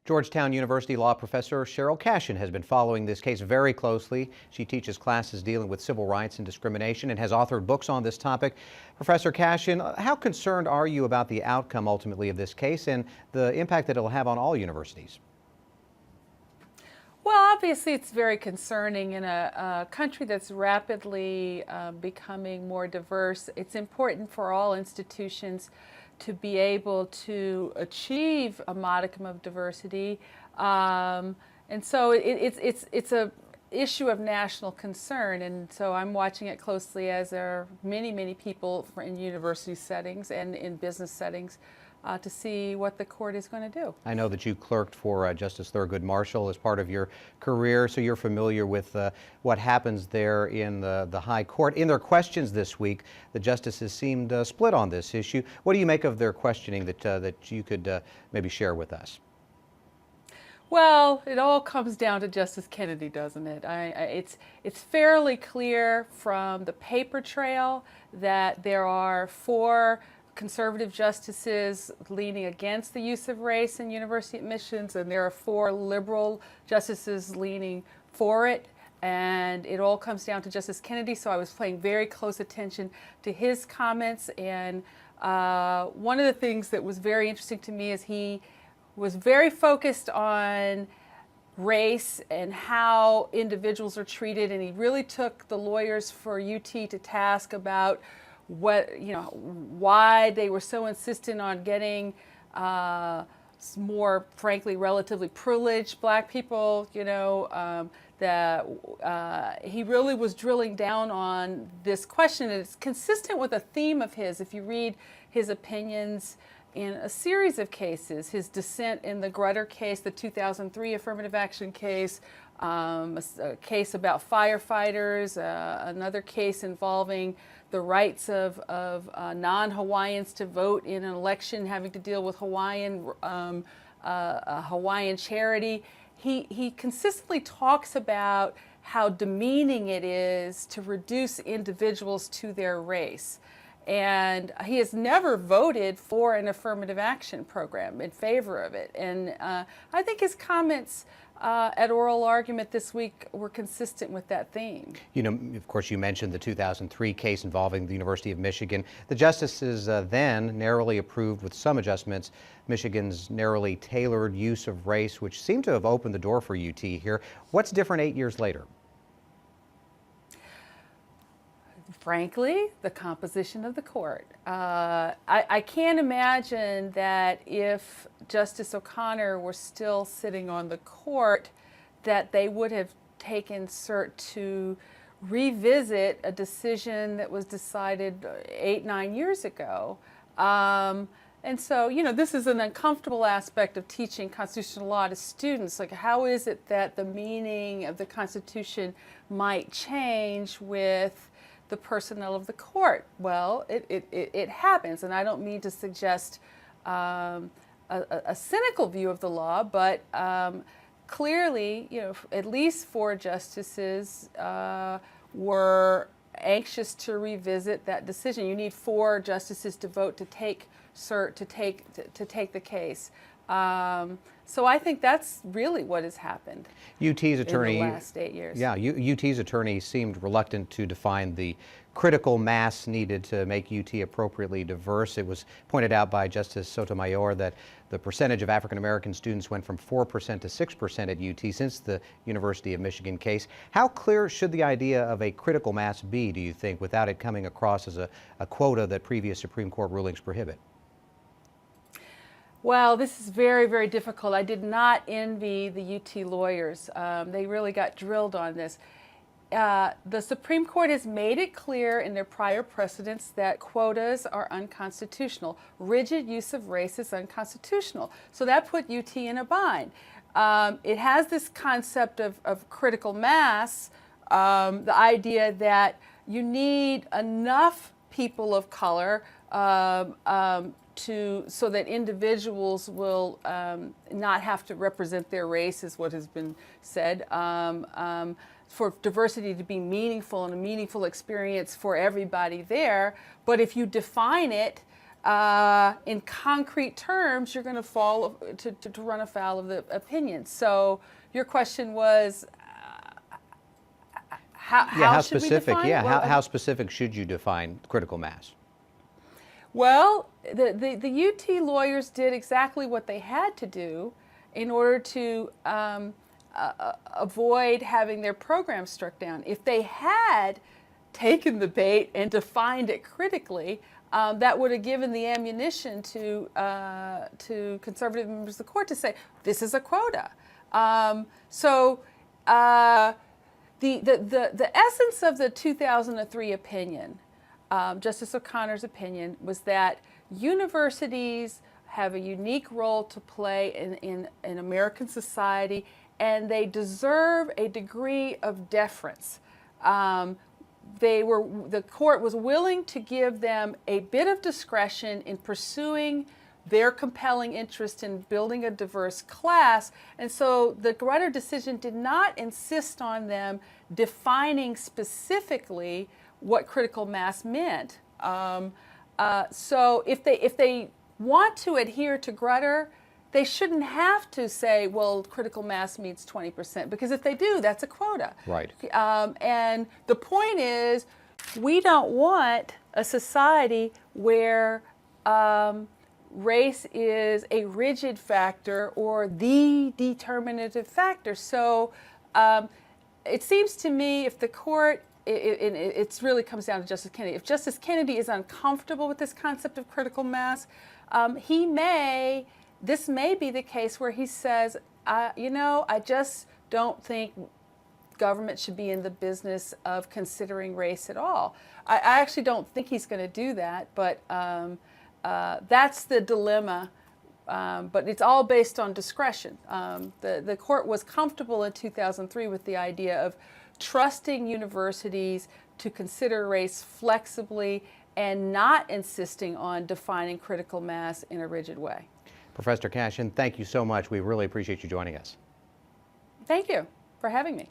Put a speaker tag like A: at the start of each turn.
A: Georgetown University law professor Cheryl Cashin has been following this case very closely. She teaches classes dealing with civil rights and discrimination and has authored books on this topic. Professor Cashin, how concerned are you about the outcome ultimately of this case and the impact that it will have on all universities?
B: Well, obviously it's very concerning in a country that's rapidly becoming more diverse. It's important for all institutions to be able to achieve a modicum of diversity. And so it's a issue of national concern, and so I'm watching it closely, as are many people in university settings and in business settings, to see what the court is going to do.
A: I know that you clerked for Justice Thurgood Marshall as part of your career, so you're familiar with what happens there in the High Court. In their questions this week, the justices seemed split on this issue. What do you make of their questioning that you could maybe share with us?
B: Well, it all comes down to Justice Kennedy, doesn't it? It's fairly clear from the paper trail that there are 4 conservative justices leaning against the use of race in university admissions, and there are 4 liberal justices leaning for it. And it all comes down to Justice Kennedy, so I was paying very close attention to his comments. And one of the things that was very interesting to me is he was very focused on race and how individuals are treated, and he really took the lawyers for UT to task about why they were so insistent on getting more, frankly, relatively privileged black people, that he really was drilling down on this question. And it's consistent with a theme of his. If you read his opinions in a series of cases, his dissent in the Grutter case, the 2003 affirmative action case, a case about firefighters, another case involving the rights of non-Hawaiians to vote in an election having to deal with Hawaiian charity. He consistently talks about how demeaning it is to reduce individuals to their race. And he has never voted for an affirmative action program, in favor of it. And I think his comments at oral argument this week were consistent with that theme.
A: Of course, you mentioned the 2003 case involving the University of Michigan. The justices then narrowly approved, with some adjustments, Michigan's narrowly tailored use of race, which seemed to have opened the door for UT here. What's different 8 years later?
B: Frankly, the composition of the court. I can't imagine that if Justice O'Connor were still sitting on the court, that they would have taken cert to revisit a decision that was decided 8-9 years ago. And so, this is an uncomfortable aspect of teaching constitutional law to students. Like, how is it that the meaning of the Constitution might change with the personnel of the court? Well, it happens, and I don't mean to suggest a cynical view of the law, but clearly, at least 4 justices were anxious to revisit that decision. You need 4 justices to vote to take cert, to take the case. So I think that's really what has happened.
A: UT's attorney,
B: in the last 8 years.
A: Yeah, UT's attorney seemed reluctant to define the critical mass needed to make UT appropriately diverse. It was pointed out by Justice Sotomayor that the percentage of African American students went from 4% to 6% at UT since the University of Michigan case. How clear should the idea of a critical mass be, do you think, without it coming across as a quota that previous Supreme Court rulings prohibit?
B: Well, this is very difficult. I did not envy the UT lawyers. They really got drilled on this. The Supreme Court has made it clear in their prior precedents that quotas are unconstitutional. Rigid use of race is unconstitutional. So that put UT in a bind. It has this concept of critical mass, the idea that you need enough people of color so that individuals will not have to represent their race, is what has been said, for diversity to be meaningful and a meaningful experience for everybody there. But if you define it in concrete terms, you're going to fall to run afoul of the opinion. So your question was, how should we
A: specific?
B: define
A: Yeah,
B: it? Well,
A: how specific should you define critical mass?
B: Well, the UT lawyers did exactly what they had to do in order to avoid having their program struck down. If they had taken the bait and defined it critically, that would have given the ammunition to conservative members of the court to say, this is a quota. The essence of the 2003 opinion, Justice O'Connor's opinion, was that universities have a unique role to play in American society, and they deserve a degree of deference. The court was willing to give them a bit of discretion in pursuing their compelling interest in building a diverse class, and so the Grutter decision did not insist on them defining specifically what critical mass meant. So if they want to adhere to Grutter, they shouldn't have to say, well, critical mass means 20%, because if they do, that's a quota.
A: Right.
B: And the point is, we don't want a society where race is a rigid factor or the determinative factor. So it seems to me if the court, it really comes down to Justice Kennedy. If Justice Kennedy is uncomfortable with this concept of critical mass, this may be the case where he says, I just don't think government should be in the business of considering race at all. I actually don't think he's going to do that, but that's the dilemma. But it's all based on discretion. The court was comfortable in 2003 with the idea of trusting universities to consider race flexibly and not insisting on defining critical mass in a rigid way.
A: Professor Cashin, thank you so much. We really appreciate you joining us.
B: Thank you for having me.